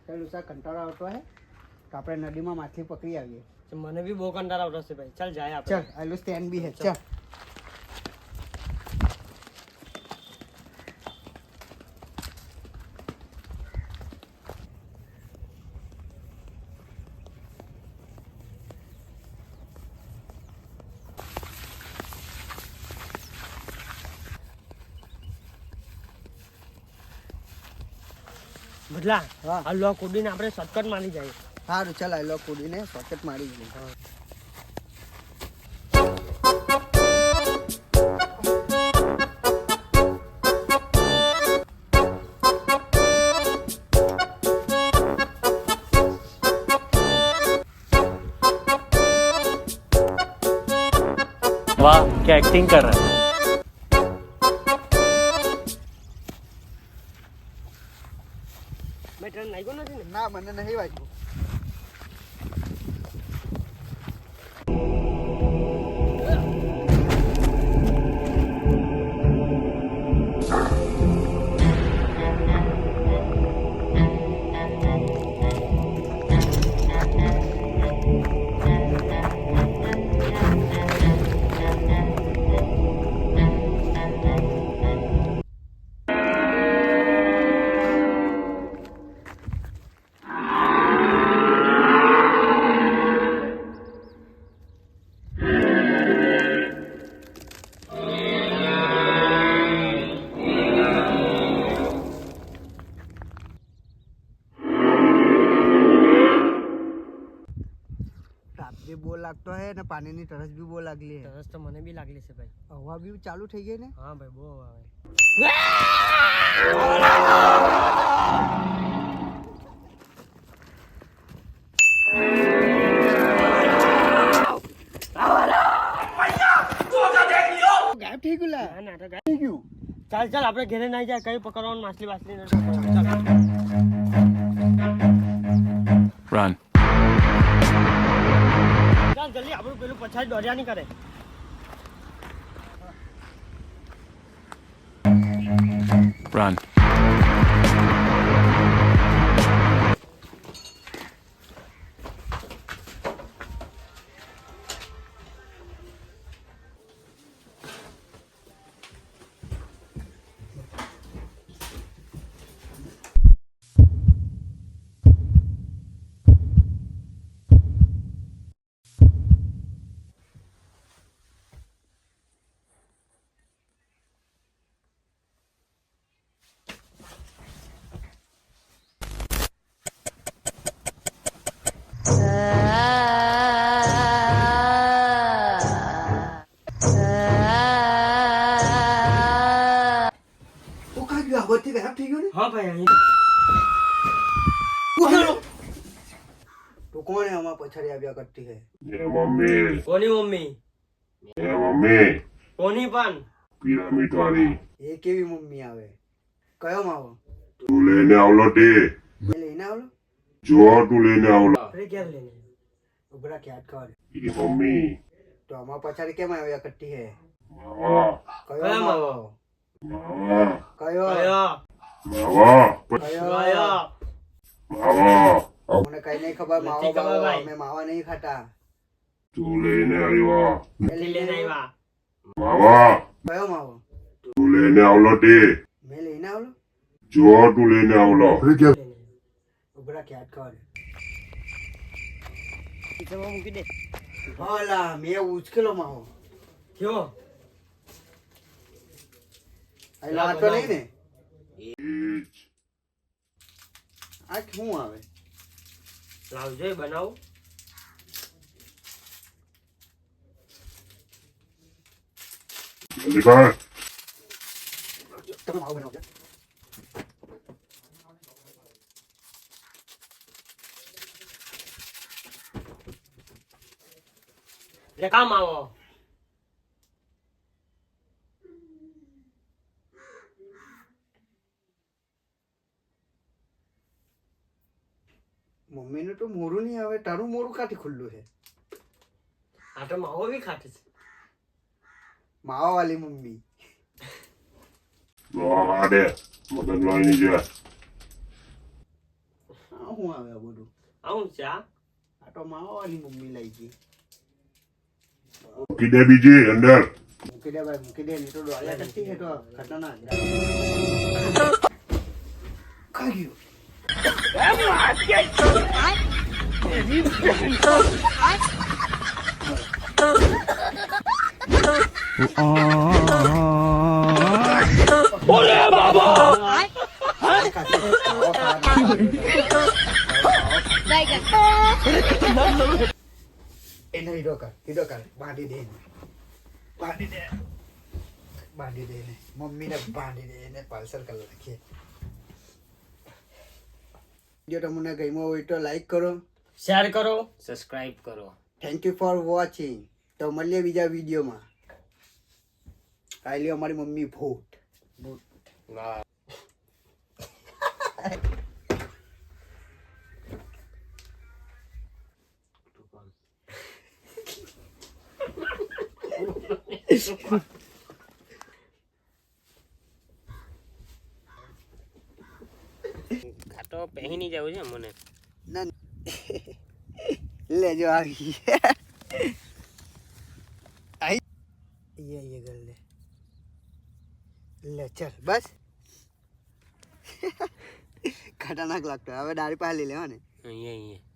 ચાલ ઉષા કંટાળો આવતો હે તો આપણે નદીમાં માછલી પકડી આવીએ. મને બી બહુ કંટાળો આવતો છે ભાઈ. ચાલ જાય આપણે. ચાલ આલું સ્ટેન્ડ બી હે. ચાલ બદલા હા. આ લો કુડીને આપણે શોર્ટકટ મારી જાય. સારું ચાલ આલો કૂદીને શોર્ટકટ મારી ગયું. वाह क्या एक्टिंग कर रहा है. મેં ટ્રેન નાખ્યો નથી ને. ના મને નહીં વાગ્યું. તાપ બી બહુ લાગતો હે ને પાણીની તરસ બી બહુ લાગલી હે. તરસ તો મને બી લાગલી છે ભાઈ. હવા બી ચાલુ થઈ ગઈ ને. હા ભાઈ બહુ આવે. ગાયબ થઈ ગયું લા. ના તો થઈ ગયું. ચાલ ચાલ આપણે ઘરે નાઈ જાય. કઈ પકડવાનું માછલી વાછલી નથી પકડવાનું. Run. ચાલ જલ્દી આપણું પેલું પછાડી દોડ્યા નહીં કરે. Run. ઓ કાઈ ગયું આવડથી ગાયબ થઈ ગયો ને. હા ભાઈ અહીં તો કોણ હે આમાં પછાડી આવ્યા કરતી હે. ये मम्मी કોની મમ્મી? ये मम्मी કોની પણ? पिरामिड वाली એ કેવી મમ્મી આવે? કયો માવો? तू लेने आवलो टे મેં લઈને આવલો. जो तू लेने आवलो આપણે ક્યારે લઈને? ઉભરા ક્યાં ખબર. ये मम्मी તો આમાં પછાડી કેમ આવ્યા કરતી હે? मावा કયો કયો માવો? मावा કયો કયો? मावा કયો? કયો? मावा अब મને કઈ નહીં ખબર. માવો નથી ખબર બાવો ભાઈ. અમે માવા નહીં ખાતા. तू लेने आयो મેં નથી લઈને આવ્યા. मावा કયો માવો? तू लेने आवलो टे મેં લઈને આવલો. जो तू लेने आवलो ઉભરા ક્યાં ખબર. કિચનમાં મૂકી દે. હાલા મેં ઉચકેલો માવો. કયો? આ લાતો નહીં ને. इच આ શું આવે? લાવજો બનાવું. दिखा તમે માવો બનાવજો. લે કામ આવો. મમ્મીનું તો મોરું નહીં આવે. તારું મોરું કાથી ખુલ્લું છે? આ તો માવો બી ખાતે છે. માવા વાળી મમ્મી. लो आडे मदन लोई नीचे હું આવે આ બધું આવું ચા આ તો માવાની મમ્મી લઈ ગઈ મૂકી દે બીજી અંદર મૂકી દે ભાઈ મૂકી દે નહીં તો ડોળ્યા કરતી છે તો ખતરનાક ખાઈ ગયું એને હીરો કર બાંધી દે એને. બાંધી દે એને મમ્મીને બાંધી દે એને પાર્સલ કરી નાખીએ વિડીયો તમને ગમ્યો હોય તો લાઈક કરો શેર કરો સબસ્ક્રાઇબ કરો થેન્ક યુ ફોર વોચિંગ તો મળીએ બીજા વિડીયોમાં ખાઈ લ્યો અમારી મમ્મી ભૂત વાહ ખાતો પહેરી જવું છે મને ના લેજો આવી ये कर ले चल बस खतरनाक लगता है अब दाढ़ी पा ले ले અહીંયા